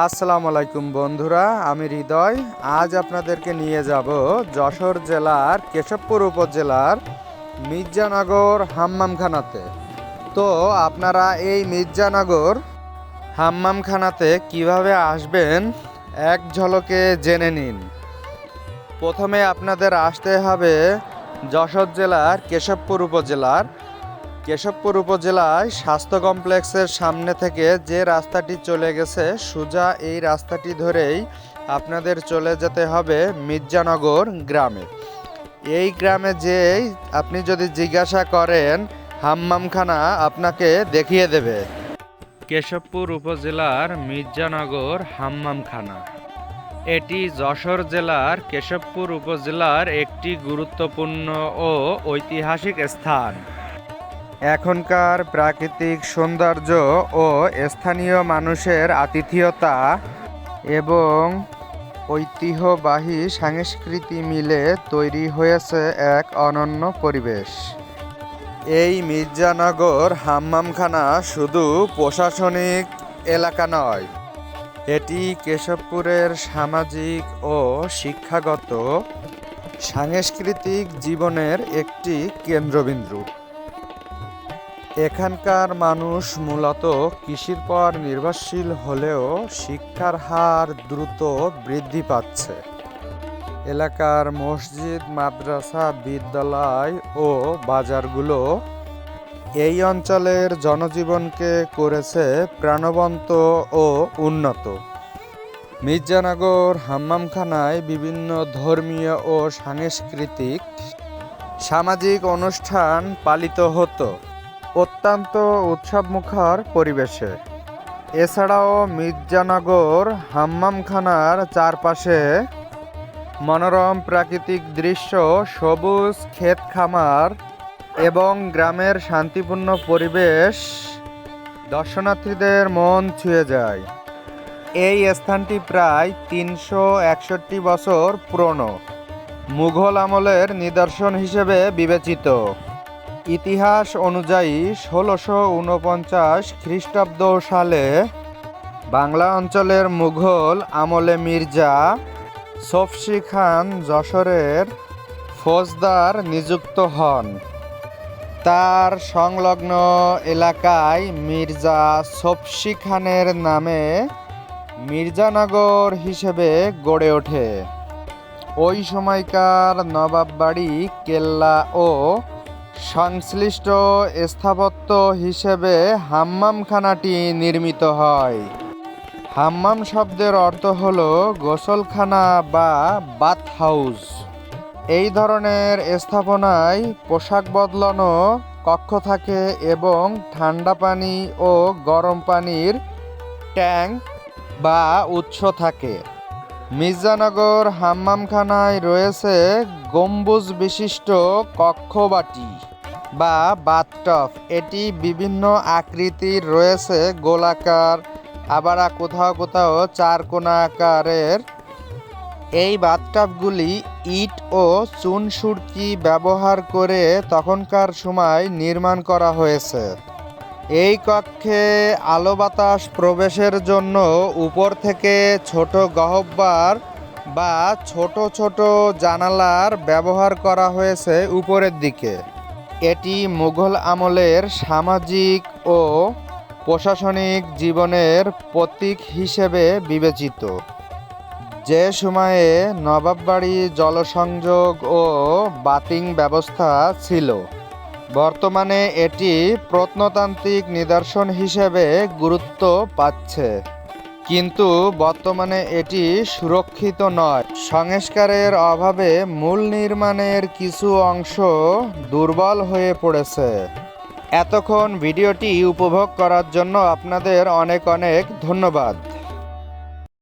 আসসালামু আলাইকুম বন্ধুরা, আমি হৃদয়। আজ আপনাদেরকে নিয়ে যাব যশোর জেলার কেশবপুর উপজেলার মির্জানগর হাম্মামখানাতে। তো আপনারা এই মির্জানগর হাম্মামখানাতে কিভাবে আসবেন এক ঝলকে জেনে নিন। প্রথমে আপনাদের আসতে হবে যশোর জেলার কেশবপুর উপজেলায় স্বাস্থ্য কমপ্লেক্সের সামনে থেকে যে রাস্তাটি চলে গেছে সোজা এই রাস্তাটি ধরেই আপনাদের চলে যেতে হবে মির্জানগর গ্রামে। এই গ্রামে যেই আপনি যদি জিজ্ঞাসা করেন হাম্মামখানা আপনাকে দেখিয়ে দেবে। কেশবপুর উপজেলার মির্জানগর হাম্মামখানা এটি যশোর জেলার কেশবপুর উপজেলার একটি গুরুত্বপূর্ণ ও ঐতিহাসিক স্থান। এখনকার প্রাকৃতিক সৌন্দর্য ও স্থানীয় মানুষের আতিথেয়তা এবং ঐতিহ্যবাহী সংস্কৃতি মিলে তৈরি হয়েছে এক অনন্য পরিবেশ। এই মির্জানগর হাম্মামখানা শুধু প্রশাসনিক এলাকা নয়, এটি কেশবপুরের সামাজিক ও শিক্ষাগত সাংস্কৃতিক জীবনের একটি কেন্দ্রবিন্দু। এখানকার মানুষ মূলত কৃষির পর নির্ভরশীল হলেও শিক্ষার হার দ্রুত বৃদ্ধি পাচ্ছে। এলাকার মসজিদ, মাদ্রাসা, বিদ্যালয় ও বাজারগুলো এই অঞ্চলের জনজীবনকে করেছে প্রাণবন্ত ও উন্নত। মির্জানগর হাম্মামখানায় বিভিন্ন ধর্মীয় ও সাংস্কৃতিক সামাজিক অনুষ্ঠান পালিত হতো অত্যন্ত উৎসবমুখর পরিবেশে। এছাড়াও মির্জানগর হাম্মামখানার চারপাশে মনোরম প্রাকৃতিক দৃশ্য, সবুজ ক্ষেত খামার এবং গ্রামের শান্তিপূর্ণ পরিবেশ দর্শনার্থীদের মন ছুঁয়ে যায়। এই স্থানটি প্রায় 361 বছর পুরনো, মুঘল আমলের নিদর্শন হিসেবে বিবেচিত। ইতিহাস অনুযায়ী 1649 খ্রিস্টাব্দ সালে বাংলা অঞ্চলের মুঘল আমলে মির্জা সফশি খান যশোরের ফৌজদার নিযুক্ত হন। তার সংলগ্ন এলাকায় মির্জা সফশি খানের নামে মির্জানগর হিসেবে গড়ে ওঠে। ওই সময়কার নবাব বাড়ি, কেল্লা ও সংশ্লিষ্ট স্থাপত্য হিসেবে হাম্মামখানাটি নির্মিত হয়। হাম্মাম শব্দের অর্থ হল গোসলখানা বা বাথ হাউস। এই ধরনের স্থাপনায় পোশাক বদলানো কক্ষ থাকে এবং ঠান্ডা পানি ও গরম পানির ট্যাঙ্ক বা উৎস থাকে। মির্জানগর হাম্মামখানায় রয়েছে গম্বুজ বিশিষ্ট কক্ষবাটি বা বাথটব। এটি বিভিন্ন আকৃতির রয়েছে, গোলাকার, আবার কোথাও কোথাও চারকোনা আকারের। এই বাথটবগুলি ইট ও চুন সুরকি ব্যবহার করে তখনকার সময় নির্মাণ করা হয়েছে। এই কক্ষে আলো বাতাস প্রবেশের জন্য উপর থেকে ছোট গহ্বর বা ছোট ছোট জানালার ব্যবহার করা হয়েছে উপরের দিকে। এটি মুঘল আমলের সামাজিক ও প্রশাসনিক জীবনের প্রতীক হিসেবে বিবেচিত। যে সময়ে নবাববাড়ি জলসংযোগ ও বাতিং ব্যবস্থা ছিল, বর্তমানে এটি প্রত্নতান্ত্রিক নিদর্শন হিসেবে গুরুত্ব পাচ্ছে, কিন্তু বর্তমানে এটি সুরক্ষিত নয়। সংস্কারের অভাবে মূল নির্মাণের কিছু অংশ দুর্বল হয়ে পড়েছে। এতক্ষণ ভিডিওটি উপভোগ করার জন্য আপনাদের অনেক অনেক ধন্যবাদ।